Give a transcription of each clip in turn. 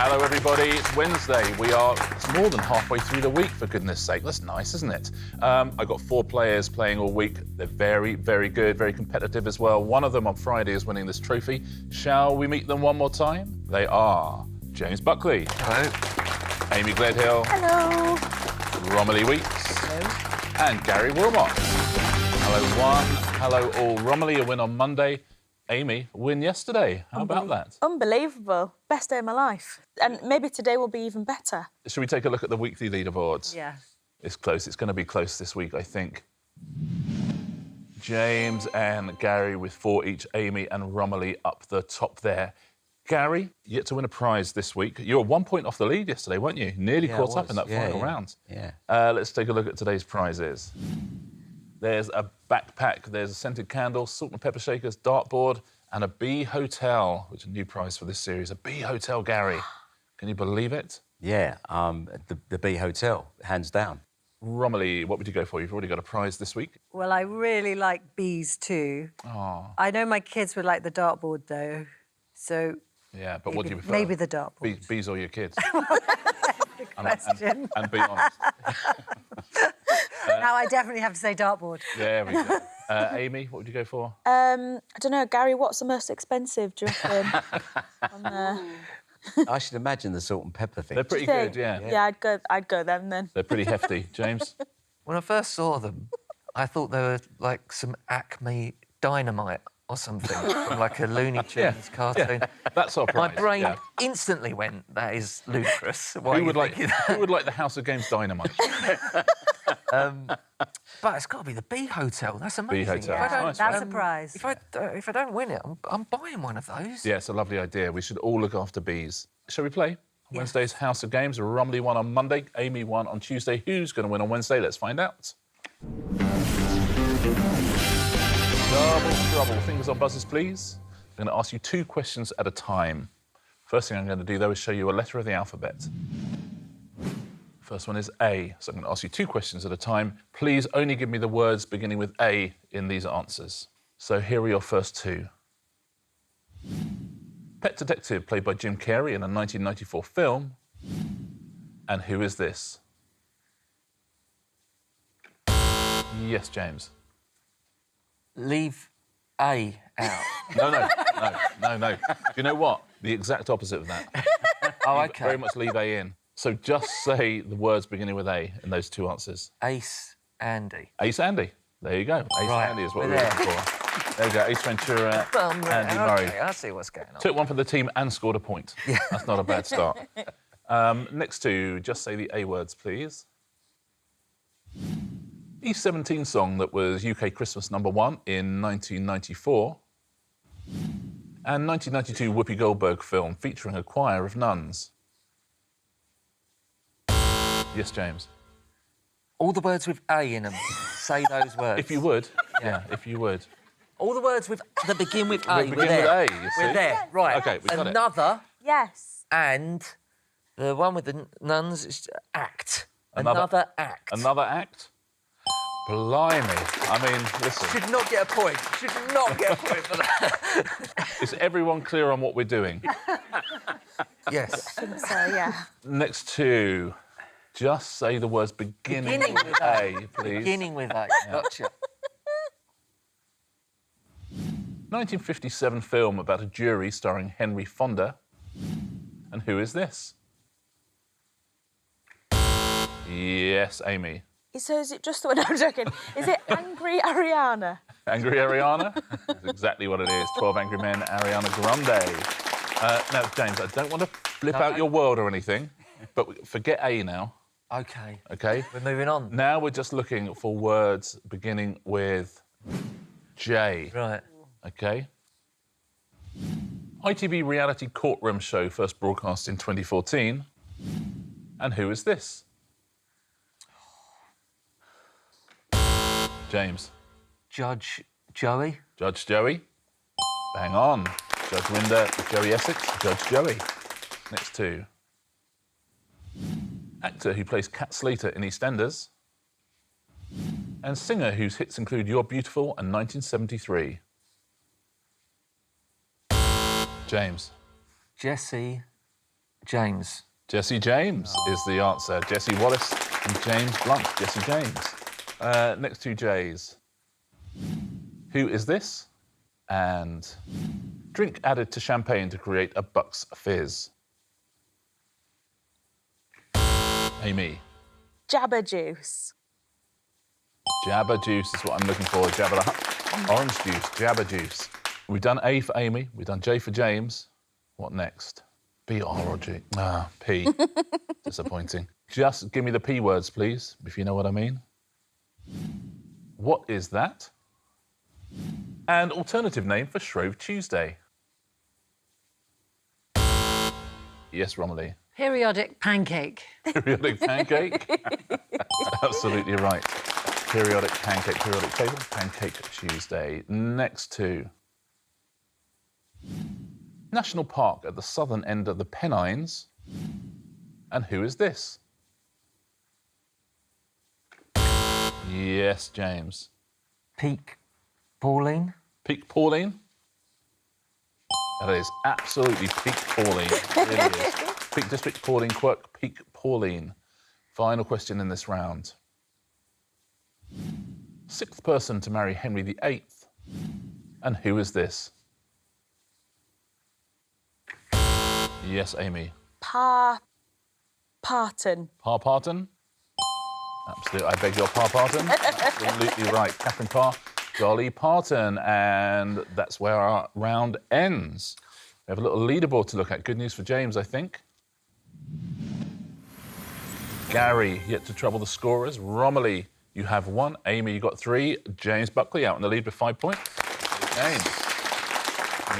Hello, everybody. It's Wednesday. It's more than halfway through the week, for goodness sake. That's nice, isn't it? I've got 4 players playing all week. They're very, very good, very competitive as well. One of them on Friday is winning this trophy. Shall we meet them one more time? They are James Buckley. Hello. Amy Gledhill. Hello. Romilly Weeks. Hello. And Gary Wilmot. Hello, one. Hello, all. Romilly, a win on Monday. Amy, a win yesterday. How about that? Unbelievable. Best day of my life. And maybe today will be even better. Should we take a look at the weekly leaderboards? Yeah. It's close. It's going to be close this week, I think. James and Gary with 4 each. Amy and Romilly up the top there. Gary, yet to win a prize this week. You were 1 point off the lead yesterday, weren't you? Nearly caught up in that final round. Yeah. Let's take a look at today's prizes. There's a backpack, there's a scented candle, salt and pepper shakers, dartboard, and a bee hotel, which is a new prize for this series. A bee hotel, Gary. Can you believe it? Yeah, the bee hotel, hands down. Romilly, what would you go for? You've already got a prize this week. Well, I really like bees too. Oh. I know my kids would like the dartboard though, so... Yeah, but what do you prefer? Maybe the dartboard. Bees or your kids? Good question. And be honest. Now I definitely have to say dartboard. There we go. Amy, what would you go for? I don't know, Gary, what's the most expensive, do you reckon? on there? I should imagine the salt and pepper thing. They're pretty good, yeah. Yeah, I'd go them then. They're pretty hefty. James? When I first saw them, I thought they were like some Acme dynamite or something from like a Looney Tunes cartoon. Yeah. That's our prize. My brain instantly went, that is ludicrous. Why Who would like the House of Games dynamite? But it's got to be the Bee Hotel. That's amazing. Bee Hotel. Yeah, Nice, that's right? a prize. If I don't win it, I'm buying one of those. Yeah, it's a lovely idea. We should all look after bees. Shall we play? Wednesday's House of Games. Romilly won on Monday, Amy won on Tuesday. Who's going to win on Wednesday? Let's find out. Double trouble. Fingers on buzzers, please. I'm going to ask you 2 questions at a time. First thing I'm going to do, though, is show you a letter of the alphabet. First one is A. So I'm going to ask you 2 questions at a time. Please only give me the words beginning with A in these answers. So here are your first 2. Pet Detective, played by Jim Carrey in a 1994 film. And who is this? Yes, James. Leave A out. No. Do you know what? The exact opposite of that. Oh, OK. Very much leave A in. So just say the words beginning with A in those 2 answers. Ace Andy. Ace Andy. There you go. Ace Right, Andy is what we're we're there. looking for. There you go. Ace Ventura, Andy Murray. OK, I see what's going on. Took one for the team and scored a point. Yeah. That's not a bad start. Next 2, just say the A words, please. S07E13 song that was UK Christmas #1 in 1994. And 1992 Whoopi Goldberg film featuring a choir of nuns. Yes, James. All the words with A in them. Say those words. If you would. Yeah, if you would. All the words that begin with A. We begin with A, you see. We're there, right. OK, we got it. Another Yes. and the one with the nuns is act. Another act. Another act? Blimey. I mean, listen. Should not get a point. Should not get a point for that. Is everyone clear on what we're doing? Yes. So, yeah. Next 2. Just say the words beginning with A, please. Beginning with A. Gotcha. 1957 film about a jury starring Henry Fonda. And who is this? Yes, Amy. So is it just the one I'm joking? Is it Angry Ariana? Angry Ariana? That's exactly what it is. 12 Angry Men, Ariana Grande. Now, James, I don't want to flip out your world or anything, but forget A now. OK. OK? We're moving on. Now we're just looking for words beginning with J. Right. OK? ITV reality courtroom show first broadcast in 2014. And who is this? James. Judge Joey. Judge Joey. Bang on. Judge Winder, Joey Essex, Judge Joey. Next 2. Actor who plays Cat Slater in EastEnders. And singer whose hits include You're Beautiful and 1973. James. Jesse James. Jesse James is the answer. Jesse Wallace and James Blunt. Jesse James. Next two J's. Who is this? And drink added to champagne to create a Bucks fizz. Amy. Jabba juice. Jabba juice is what I'm looking for. Jabba the Hutt. Orange juice. Jabba juice. We've done A for Amy. We've done J for James. What next? B, R, or G? Ah, P. Disappointing. Just give me the P words, please, if you know what I mean. What is that? And alternative name for Shrove Tuesday. Yes, Romilly. Periodic pancake. Periodic pancake. Absolutely right. Periodic pancake, periodic table, Pancake Tuesday. Next two. National Park at the southern end of the Pennines. And who is this? Yes, James. Peak Pauline. Peak Pauline? That is absolutely Peak Pauline. It really is. Peak District, Pauline Quirk, Peak Pauline. Final question in this round. Sixth person to marry Henry VIII. And who is this? Yes, Amy. Parton. Parton? Absolutely. I beg your pardon. Absolutely right. Catherine Parr, Dolly Parton. And that's where our round ends. We have a little leaderboard to look at. Good news for James, I think. Gary, yet to trouble the scorers. Romilly, you have 1. Amy, you got 3. James Buckley out in the lead with 5 points. James,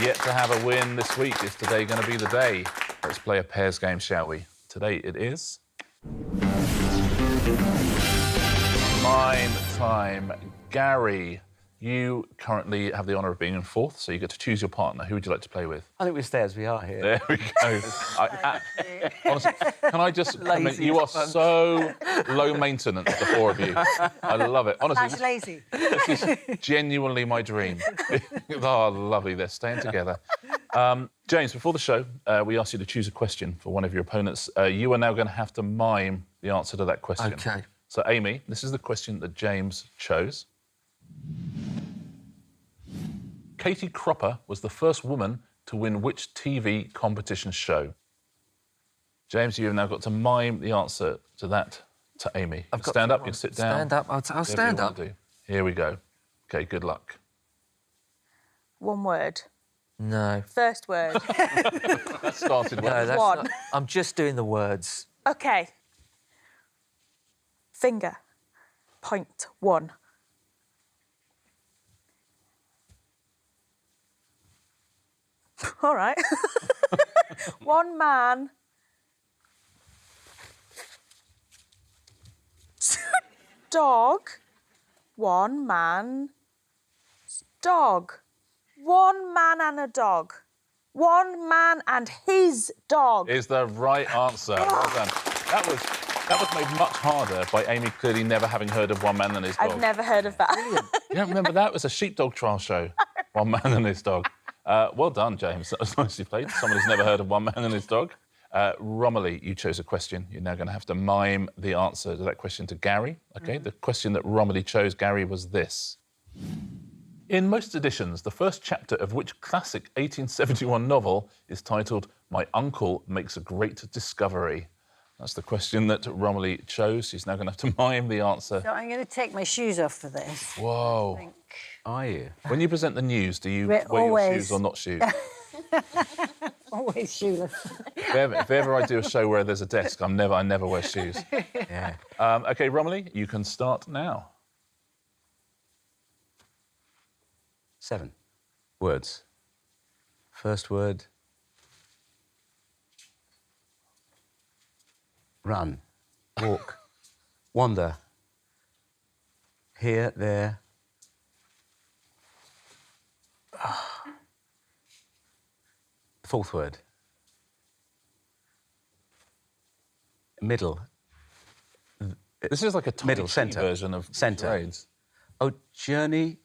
yet to have a win this week. Is today going to be the day? Let's play a pairs game, shall we? Today it is mime time. Gary, you currently have the honour of being in 4th, so you get to choose your partner. Who would you like to play with? I think we stay as we are here. There we go. Honestly, can I just comment, you are so low maintenance, the 4 of you. I love it. Honestly, That's lazy. this is genuinely my dream. Oh, lovely. They're staying together. James, before the show, we asked you to choose a question for one of your opponents. You are now going to have to mime the answer to that question. OK. So, Amy, this is the question that James chose. Katie Cropper was the first woman to win which TV competition show? James, you have now got to mime the answer to that to Amy. I've got stand to up, you sit down. Stand up. I'll Whatever stand you up. want to do. Here we go. OK, good luck. 1 word. No. First word. That started well. No, that's One. not. I'm just doing the words. OK. Finger. Point 1. All right. 1 man. Dog. 1 man. Dog. 1 man and a dog. 1 man and his dog. Is the right answer. Well done. That was made much harder by Amy clearly never having heard of 1 Man and His Dog. I've never heard of that. You don't remember that? It was a sheepdog trial show. 1 Man and His Dog. Well done, James. That was nicely played. Someone who's never heard of 1 Man and His Dog. Romilly, you chose a question. You're now going to have to mime the answer to that question to Gary. OK, The question that Romilly chose, Gary, was this. In most editions, the first chapter of which classic 1871 novel is titled My Uncle Makes a Great Discovery? That's the question that Romilly chose. She's now going to have to mime the answer. So I'm going to take my shoes off for this. Whoa. Are you? When you present the news, do you wear We're your always- shoes or not shoes? Always shoeless. If ever I do a show where there's a desk, I never wear shoes. Yeah. OK, Romilly, you can start now. 7 words. First word. Run. Walk. Wander. Here, there. Fourth word. Middle. This is like a Middle, Chi centre. version of Centre. charades. Oh, journey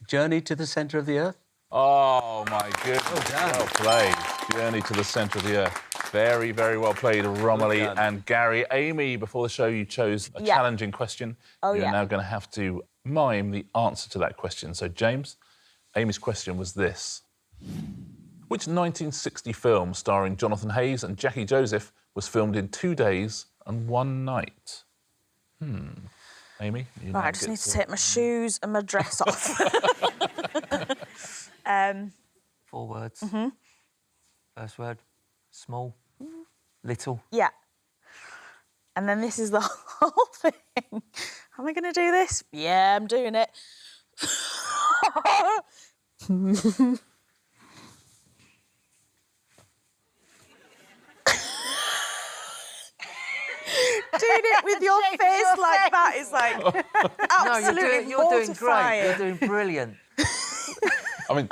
to the centre of the earth? Oh, my goodness. Well done. Well played. Journey to the centre of the earth. Very, very well played, Romilly Well done. and Gary. Amy, before the show, you chose a Yeah. challenging question. Oh, You're yeah. now going to have to mime the answer to that question. So, James, Amy's question was this. Which 1960 film starring Jonathan Hayes and Jackie Joseph was filmed in 2 days and 1 night? Amy? You Right, now I just get need to take my shoes and my dress off. 4 words. Mm-hmm. First word, small, little. Yeah. And then this is the whole thing. Am I going to do this? Yeah, I'm doing it. Doing it with your Shake face your like that face. is like No, absolutely you're doing great. mortifying. You're doing brilliant. I mean,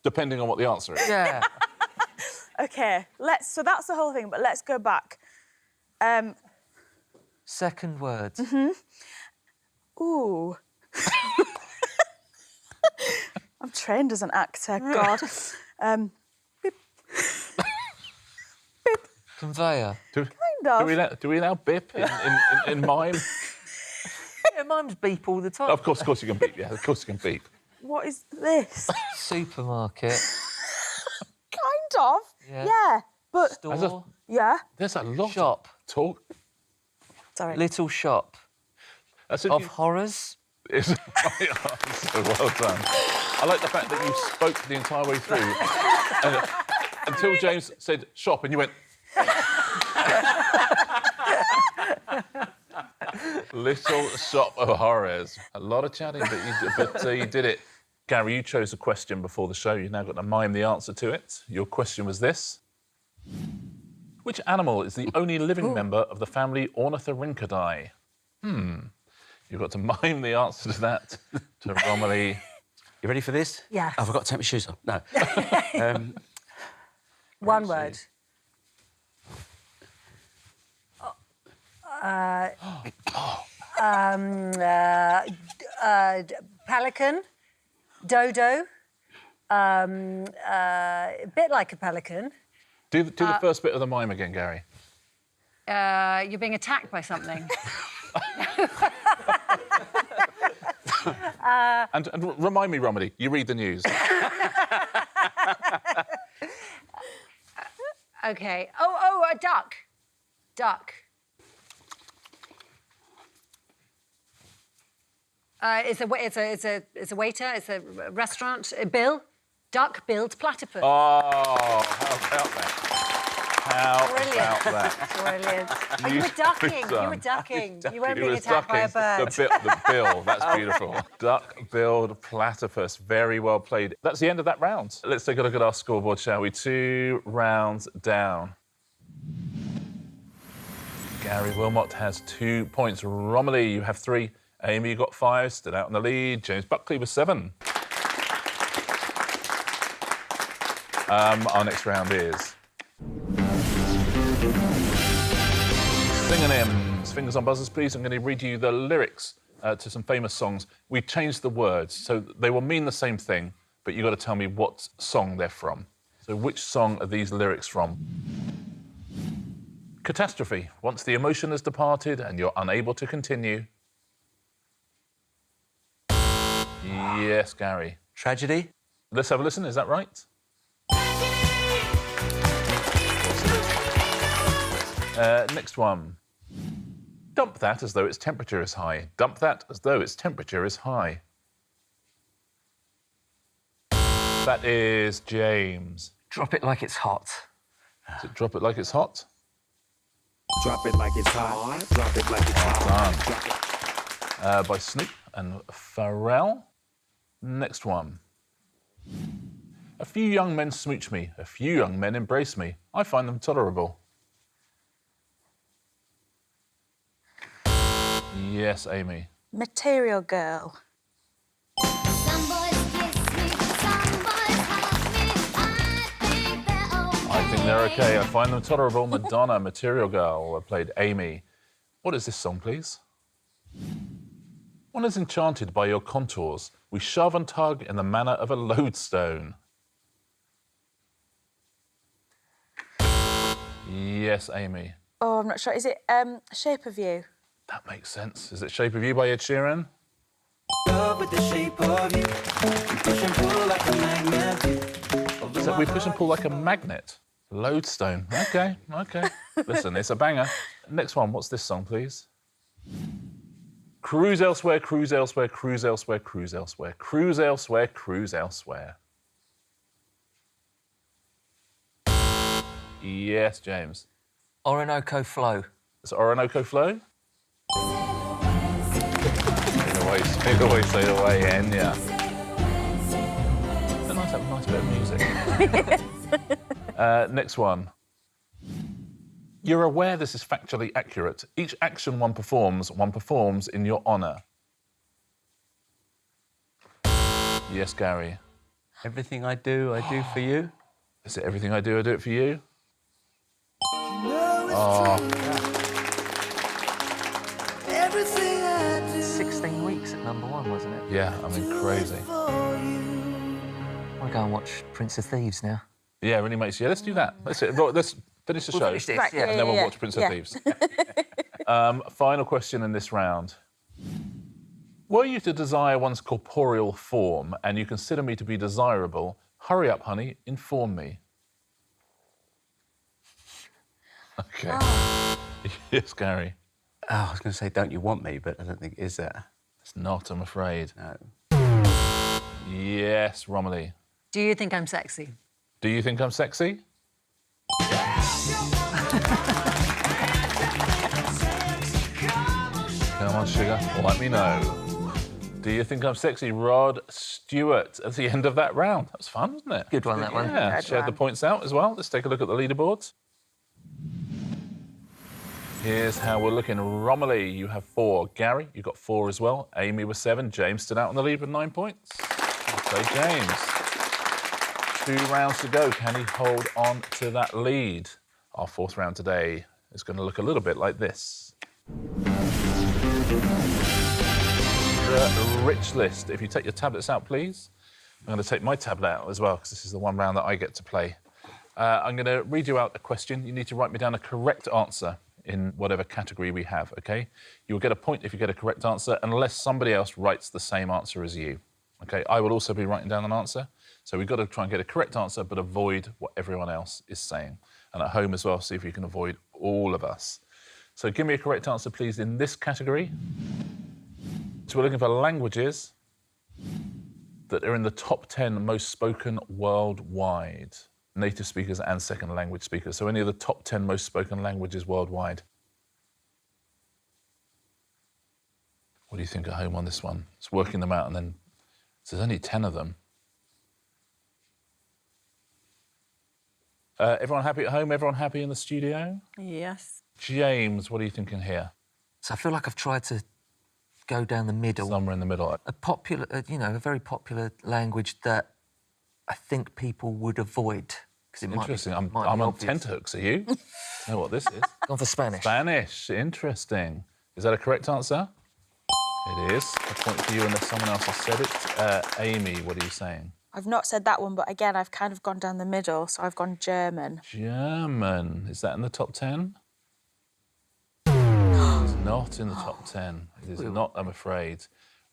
depending on what the answer is. Yeah. Okay, so that's the whole thing, but let's go back. Second word. Ooh. I'm trained as an actor, God. Conveyor. Do of. we allow bip in mime? Yeah, mine's beep all the time. Of course you can beep, yeah. Of course you can beep. What is this? Supermarket. Kind of. Yeah. Yeah, but Store. yeah. There's a lot Shop. of talk. Sorry. Little shop. That's it. Of horrors. It's right answer. Well done. I like the fact that you spoke the entire way through until James said shop and you went. Little shop of horrors. A lot of chatting, but you did it. Gary, you chose a question before the show. You've now got to mime the answer to it. Your question was this. Which animal is the only living member of the family Ornithorhynchidae? You've got to mime the answer to that to Romilly. You ready for this? Yes. Oh, I forgot to take my shoes off. No. One word. Pelican, dodo, a bit like a pelican. Do the first bit of the mime again, Gary. You're being attacked by something. And remind me, Romilly, you read the news. Okay. Oh, a duck. Duck. It's a waiter. It's a restaurant. A bill. Duck-billed platypus. Oh, how about that? How Brilliant. about that? Brilliant. Oh, you were ducking. You were ducking. You weren't He being was attacked by a ducking bird. the bill. That's beautiful. Duck-billed platypus. Very well played. That's the end of that round. Let's take a look at our scoreboard, shall we? 2 rounds down. Gary Wilmot has 2 points. Romilly, you have 3. Amy, you got 5. Stood out in the lead. James Buckley with 7. Our next round is synonyms. Fingers on buzzers, please. I'm going to read you the lyrics to some famous songs. We changed the words, so they will mean the same thing, but you've got to tell me what song they're from. So which song are these lyrics from? Catastrophe. Once the emotion has departed and you're unable to continue. Yes, Gary. Tragedy. Let's have a listen. Is that right? Next one. Dump that as though its temperature is high. Dump that as though its temperature is high. That is James. Drop it like it's hot. Is it Drop It Like It's Hot? Drop it like it's hot. Drop it like it's hot. Done. By Snoop and Pharrell. Next one. A few young men smooch me. A few young men embrace me. I find them tolerable. Yes, Amy. Material Girl. Some boys kiss me, some boys hug me. I think they're okay. I find them tolerable. Madonna, Material Girl, played Amy. What is this song, please? One is enchanted by your contours. We shove and tug in the manner of a lodestone. Yes, Amy. Oh, I'm not sure. Is it Shape of You? That makes sense. Is it Shape of You by Ed Sheeran? Love with the shape of you. We push and pull like a magnet. Is that We Push and Pull Like a Magnet? Lodestone. OK. Listen, it's a banger. Next one, what's this song, please? Cruise elsewhere, cruise elsewhere, cruise elsewhere, cruise elsewhere, cruise elsewhere, cruise elsewhere. Yes, James. Orinoco Flow. It's Orinoco Flow. Sail away, sail away, Enya. It's nice to have a nice bit of music. Next one. You're aware this is factually accurate. Each action one performs in your honour. Yes, Gary. Everything I do for you. Is it everything I do it for you? 16 weeks at #1, wasn't it? Yeah, I mean, crazy. I want to go and watch Prince of Thieves now. Yeah, really makes you. Yeah, let's do that. Let's finish the show. Finish this, Right, yeah. And then we'll yeah. watch Prince of Yeah. Thieves. Final question in this round. Were you to desire one's corporeal form and you consider me to be desirable, hurry up, honey, inform me. OK. Yes, Gary. Oh, I was going to say, don't you want me? But I don't think it is that. It's not, I'm afraid. No. Yes, Romilly. Do you think I'm sexy? Do you think I'm sexy? Come on, sugar, let me know. Do you think I'm sexy? Rod Stewart at the end of that round. That was fun, wasn't it? Good one, that one. Yeah, Good shared the one. points out as well. Let's take a look at the leaderboards. Here's how we're looking. Romilly, you have 4. Gary, you got 4 as well. Amy with 7. James stood out on the lead with 9 points. Okay, James. 2 rounds to go. Can he hold on to that lead? Our 4th round today is going to look a little bit like this. The Rich List. If you take your tablets out, please. I'm going to take my tablet out as well, because this is the one round that I get to play. I'm going to read you out a question. You need to write me down a correct answer in whatever category we have, OK? You'll get a point if you get a correct answer, unless somebody else writes the same answer as you. OK, I will also be writing down an answer. So we've got to try and get a correct answer, but avoid what everyone else is saying. And at home as well, see if you can avoid all of us. So give me a correct answer, please, in this category. So we're looking for languages that are in the top 10 most spoken worldwide. Native speakers and second language speakers. So any of the top 10 most spoken languages worldwide. What do you think at home on this one? It's working them out, and then so there's only 10 of them. Everyone happy at home? Everyone happy in the studio? Yes. James, what are you thinking here? So I feel like I've tried to go down the middle. Somewhere in the middle. A popular, a very popular language that I think people would avoid. Because it Interesting. might be I'm on obvious. tenterhooks. Are you? I know what this is. Gone for Spanish. Spanish. Interesting. Is that a correct answer? It is. A point for you unless someone else has said it. Amy, what are you saying? I've not said that one, but again, I've kind of gone down the middle, so I've gone German. German. Is that in the top 10? It's not in the top 10. It is not, I'm afraid.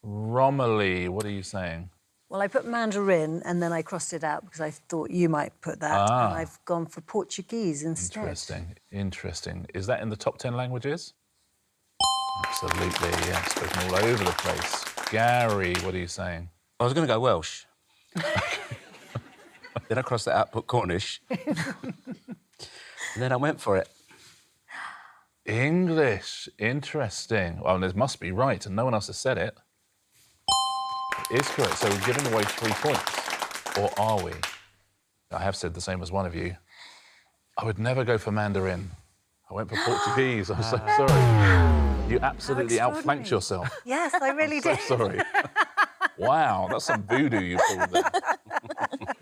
Romilly, what are you saying? Well, I put Mandarin and then I crossed it out because I thought you might put that. Ah. And I've gone for Portuguese instead. Interesting. Interesting. Is that in the top 10 languages? Absolutely, yeah. Spoken all over the place. Gary, what are you saying? I was going to go Welsh. Then I crossed that out, put Cornish. And then I went for it. English. Interesting. Well, this must be right, and no one else has said it. It is correct. So we're giving away 3 points. Or are we? I have said the same as one of you. I would never go for Mandarin. I went for Portuguese. I'm so sorry. You absolutely outflanked yourself. Yes, I really So did. sorry. Wow, that's some voodoo you pulled there.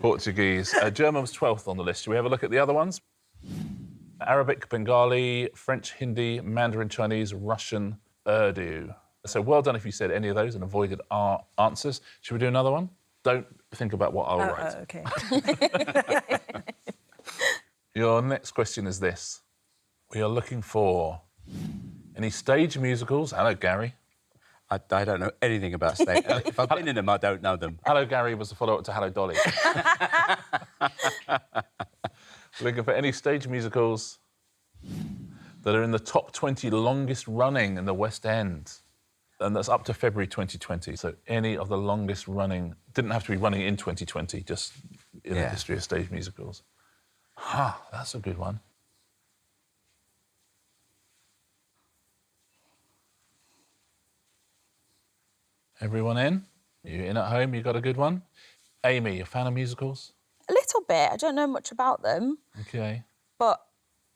Portuguese. German was 12th on the list. Shall we have a look at the other ones? Arabic, Bengali, French, Hindi, Mandarin, Chinese, Russian, Urdu. So well done if you said any of those and avoided our answers. Should we do another one? Don't think about what I'll write. Okay. Your next question is this. We are looking for any stage musicals. Hello, Gary. I don't know anything about stage. If I've been in them, I don't know them. Hello, Gary was the follow-up to Hello, Dolly. Looking for any stage musicals that are in the top 20 longest running in the West End. And that's up to February 2020. So any of the longest running, didn't have to be running in 2020, just in the history of stage musicals. That's a good one. Everyone in? You in at home? You got a good one? Amy, you a fan of musicals? A little bit. I don't know much about them, Okay. but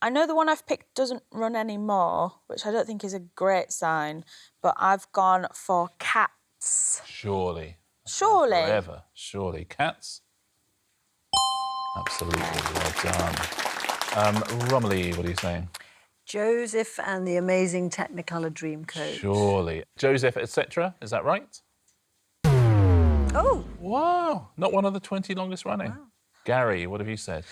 I know the one I've picked doesn't run anymore, which I don't think is a great sign, but I've gone for Cats. Surely. Surely. Forever. Surely. Cats? Absolutely. Well done. Romilly, what are you saying? Joseph and the Amazing Technicolor Dreamcoat. Surely. Joseph, etc. Is that right? Oh, Wow. Not one of the 20 longest running. Wow. Gary, what have you said?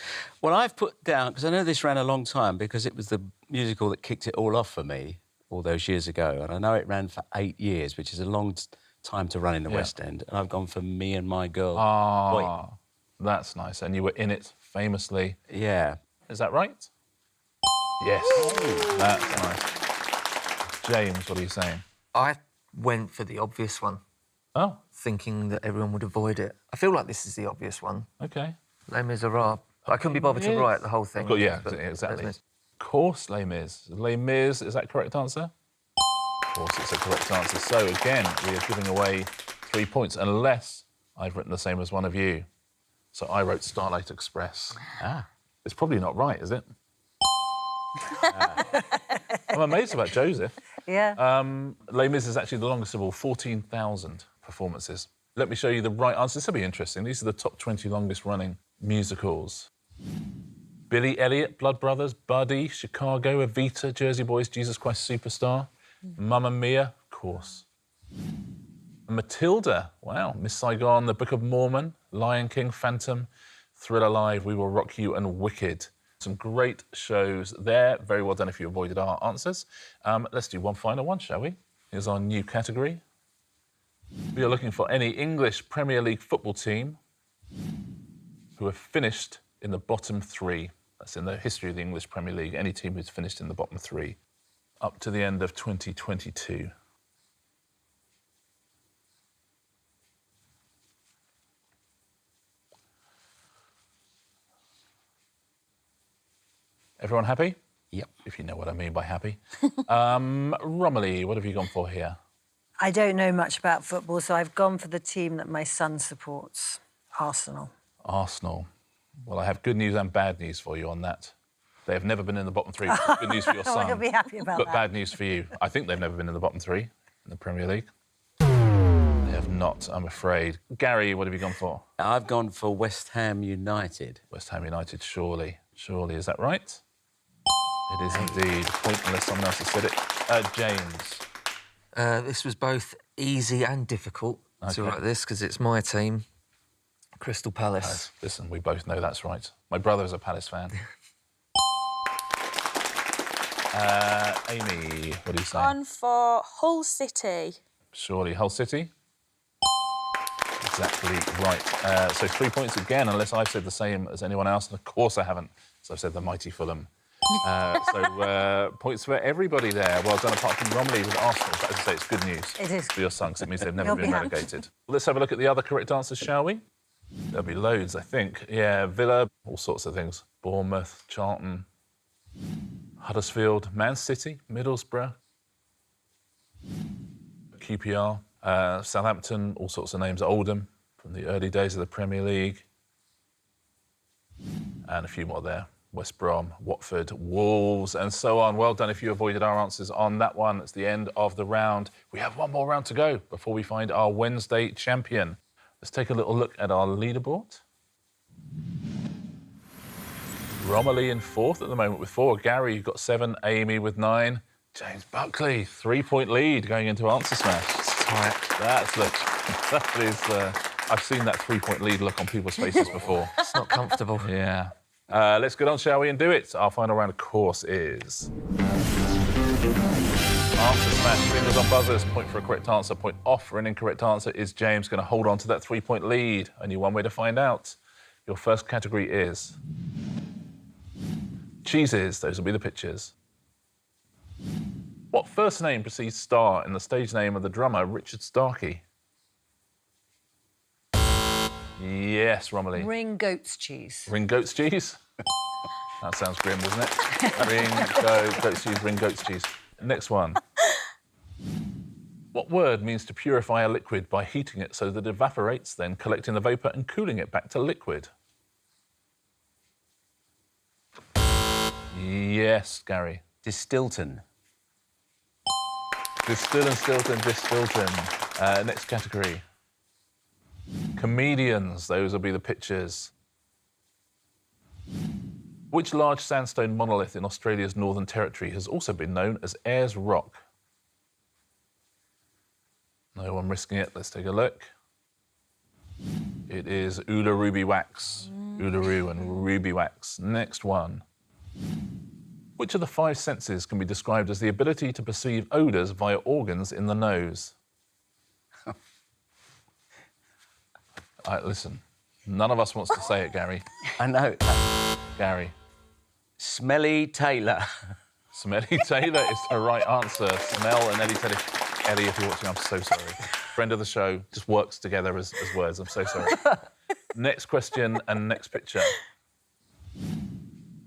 Well, I've put down, because I know this ran a long time, because it was the musical that kicked it all off for me all those years ago. And I know it ran for 8 years, which is a long time to run in the West End. And I've gone for Me and My Girl. Ah, that's nice. And you were in it famously. Yeah. Is that right? Yes. That's nice. James, what are you saying? I went for the obvious one, Oh, thinking that everyone would avoid it. I feel like this is the obvious one. okay. Les Miserables. I couldn't be bothered to write the whole thing. Oh, yeah, but exactly. Les Mis. Of course, Les Mis. Les Mis, is that correct answer? Of course, it's a correct answer. So, again, we are giving away 3 points, unless I've written the same as one of you. So I wrote Starlight Express. It's probably not right, is it? I'm amazed about Joseph. yeah. Les Mis is actually the longest of all, 14,000 performances. Let me show you the right answer. This will be interesting. These are the top 20 longest running musicals. Billy Elliot, Blood Brothers, Buddy, Chicago, Evita, Jersey Boys, Jesus Christ Superstar, Mamma Mia, of course. Matilda, wow, Miss Saigon, The Book of Mormon, Lion King, Phantom, Thriller Live, We Will Rock You, and Wicked. Some great shows there. Very well done if you avoided our answers. Let's do one final one, shall we? Here's our new category. We are looking for any English Premier League football team who have finished in the bottom 3. That's in the history of the English Premier League. Any team who's finished in the bottom 3 up to the end of 2022. Everyone happy? Yep. If you know what I mean by happy. Romilly, what have you gone for here? I don't know much about football, so I've gone for the team that my son supports, Arsenal. Arsenal. Well, I have good news and bad news for you on that. They have never been in the bottom 3. Good news for your son. He'll be happy about But that. bad news for you. I think they've never been in the bottom 3 in the Premier League. They have not, I'm afraid. Gary, what have you gone for? I've gone for West Ham United. West Ham United, surely. Surely, is that right? It is indeed. Point unless someone else has said it. James. This was both easy and difficult to write this because it's my team, Crystal Palace. Listen, we both know that's right. My brother's a Palace fan. Amy, what are you saying? Gone for Hull City. Surely Hull City? Exactly right. So 3 points again, unless I've said the same as anyone else. And of course I haven't. So I've said the mighty Fulham. Points for everybody there. Well done, apart from Romilly with Arsenal. But as I say, it's good news. It is. For your son, 'cause it means they've never He'll been be happy. relegated. Let's have a look at the other correct answers, shall we? There'll be loads, I think. Yeah, Villa, all sorts of things. Bournemouth, Charlton, Huddersfield, Man City, Middlesbrough, QPR, Southampton, all sorts of names. Oldham, from the early days of the Premier League. And a few more there. West Brom, Watford, Wolves, and so on. Well done if you avoided our answers on that one. It's the end of the round. We have one more round to go before we find our Wednesday champion. Let's take a little look at our leaderboard. Romilly in 4th at the moment with 4. Gary, you've got 7. Amy with 9. James Buckley, 3-point lead going into Answer Smash. Tight. That is... I've seen that 3-point lead look on people's faces before. It's not comfortable. Yeah. Let's get on, shall we, and do it. Our final round, of course, is... Answer smash, fingers on buzzers. Point for a correct answer, point off for an incorrect answer. Is James going to hold on to that 3-point lead? Only one way to find out. Your first category is... cheeses. Those will be the pictures. What first name precedes Star in the stage name of the drummer Richard Starkey? Yes, Romilly. Ring goat's cheese. Ring goat's cheese? That sounds grim, doesn't it? Goat's cheese, ring goat's cheese. Next one. What word means to purify a liquid by heating it so that it evaporates, then collecting the vapour and cooling it back to liquid? Yes, Gary. Distilton. Distilton. Next category. Comedians. Those will be the pictures. Which large sandstone monolith in Australia's Northern Territory has also been known as Ayers Rock? No one risking it. Let's take a look. It is Uluru Wax. Uluru and Ruby Wax. Next one. Which of the 5 senses can be described as the ability to perceive odours via organs in the nose? Listen, none of us wants to say it, Gary. I know. Gary. Smelly Taylor. Smelly Taylor is the right answer. Smell and Ellie Taylor. Ellie, if you're watching, I'm so sorry. Friend of the show, just works together as words. I'm so sorry. Next question and next picture.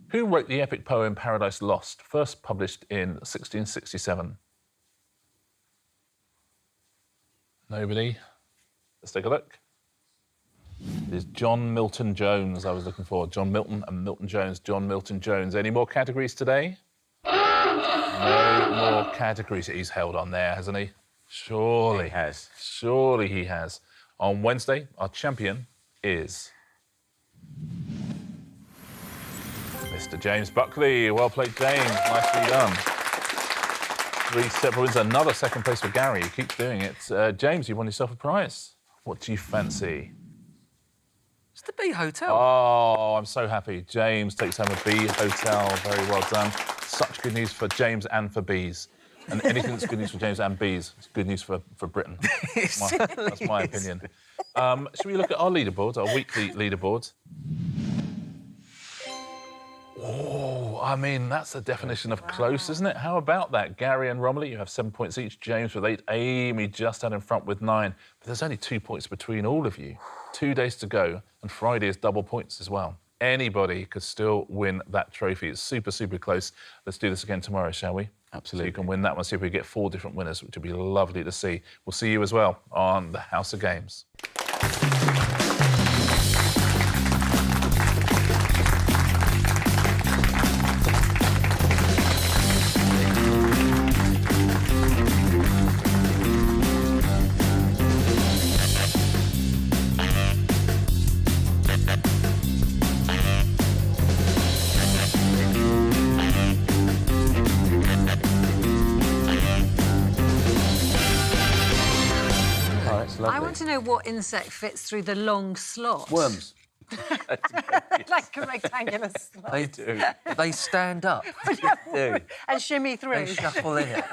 Who wrote the epic poem Paradise Lost, first published in 1667? Nobody? Let's take a look. It is John Milton Jones I was looking for. John Milton and Milton Jones. John Milton Jones. Any more categories today? No more categories. He's held on there, hasn't he? Surely. He has. Surely he has. On Wednesday, our champion is... Mr. James Buckley. Well played, James. Nicely done. 3 separate wins. Another second place for Gary. He keeps doing it. James, you've won yourself a prize. What do you fancy? It's the B Hotel. Oh, I'm so happy. James takes home a B Hotel. Very well done. Such good news for James and for Bs. And anything that's good news for James and Bs is good news for Britain. That's my opinion. Should we look at our leaderboard, our weekly leaderboard? Oh, I mean, that's the definition of close, isn't it? How about that? Gary and Romilly, you have 7 points each. James with 8. Amy just out in front with 9. But there's only 2 points between all of you. 2 days to go, and Friday is double points as well. Anybody could still win that trophy. It's super, super close. Let's do this again tomorrow, shall we? Absolutely. So you can win that one, see if we get 4 different winners, which would be lovely to see. We'll see you as well on the House of Games. I want to know what insect fits through the long slot. Worms. Like a rectangular slot. They do. They stand up. Do. And shimmy through. They shuffle in it.